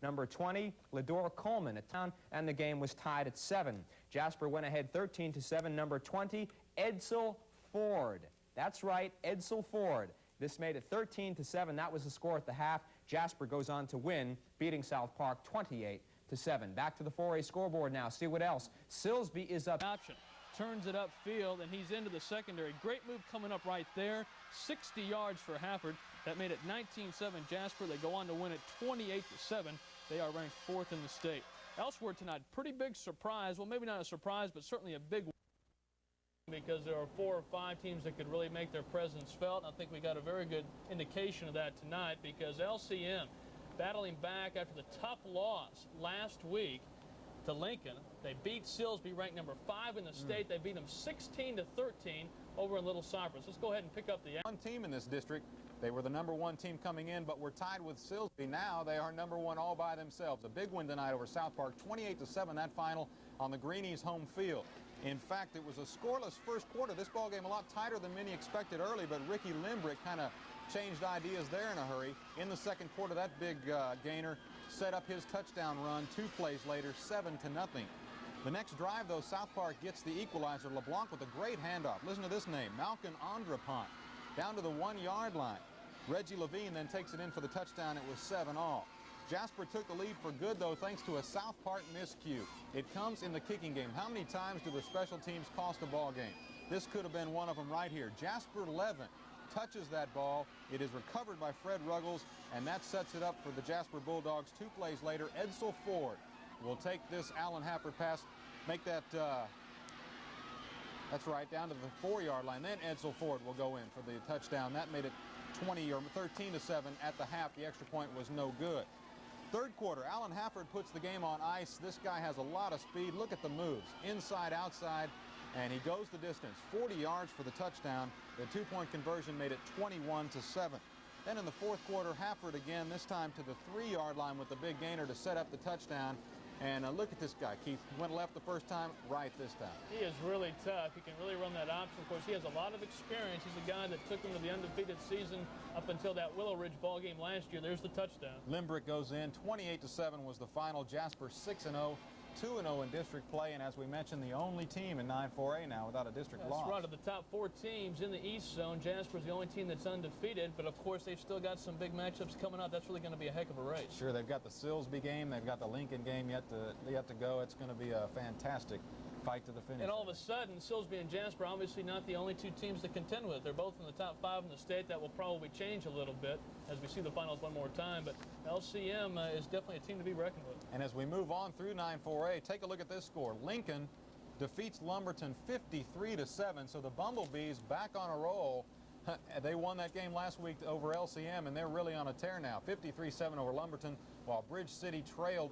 Number 20, Lador Coleman at town, and the game was tied at 7. Jasper went ahead 13-7. Number 20, Edsel Ford. That's right, Edsel Ford. This made it 13-7. That was the score at the half. Jasper goes on to win, beating South Park 28-7. Back to the 4A scoreboard now. See what else. Silsby is up. Option. Turns it upfield, and he's into the secondary. Great move coming up right there. 60 yards for Hafford. That made it 19-7 Jasper. They go on to win it 28-7. They are ranked 4th in the state. Elsewhere tonight, pretty big surprise. Well, maybe not a surprise, but certainly a big one, because there are 4 or 5 teams that could really make their presence felt. And I think we got a very good indication of that tonight, because LCM battling back after the tough loss last week to Lincoln. They beat Silsby, ranked number 5 in the state. They beat them 16-13 over in Little Cypress. Let's go ahead and pick up the one team in this district. They were the number 1 team coming in, but we're tied with Silsby. Now they are number 1 all by themselves. A big win tonight over South Park, 28-7, that final on the Greenies' home field. In fact, it was a scoreless first quarter. This ball game a lot tighter than many expected early, but Ricky Limbrick kind of changed ideas there in a hurry. In the second quarter, that big gainer set up his touchdown run 2 plays later, 7-0. The next drive, though, South Park gets the equalizer. LeBlanc with a great handoff. Listen to this name, Malcolm Andrapont, down to the 1-yard line. Reggie Levine then takes it in for the touchdown. It was 7-all. Jasper took the lead for good, though, thanks to a South Park miscue. It comes in the kicking game. How many times do the special teams cost a ball game? This could have been one of them right here. Jasper Levin touches that ball. It is recovered by Fred Ruggles, and that sets it up for the Jasper Bulldogs. 2 plays later, Edsel Ford will take this Allen Hafford pass, make that, that's right, down to the 4-yard line. Then Edsel Ford will go in for the touchdown. That made it 20 or 13-7 at the half. The extra point was no good. Third quarter, Allen Hafford puts the game on ice. This guy has a lot of speed. Look at the moves, inside, outside, and he goes the distance. 40 yards for the touchdown. The 2-point conversion made it 21-7. Then in the fourth quarter, Hafford again, this time to the 3-yard line with the big gainer to set up the touchdown. And look at this guy, Keith. Went left the first time, right this time. He is really tough. He can really run that option. Of course, he has a lot of experience. He's a guy that took him to the undefeated season up until that Willow Ridge ball game last year. There's the touchdown. Limbrick goes in. 28-7 was the final. Jasper 6-0. 2-0 in district play, and as we mentioned, the only team in 9-4A now without a district loss. That's right. Of the top 4 teams in the East Zone, Jasper's the only team that's undefeated, but of course they've still got some big matchups coming up. That's really going to be a heck of a race. Sure, they've got the Silsby game, they've got the Lincoln game yet to go. It's going to be a fantastic fight to the finish. And all of a sudden, Silsby and Jasper obviously not the only 2 teams to contend with. They're both in the top 5 in the state. That will probably change a little bit as we see the finals one more time, but LCM is definitely a team to be reckoned with. And as we move on through 9-4A, take a look at this score. Lincoln defeats Lumberton 53-7, so the Bumblebees back on a roll. They won that game last week over LCM, and they're really on a tear now. 53-7 over Lumberton, while Bridge City trailed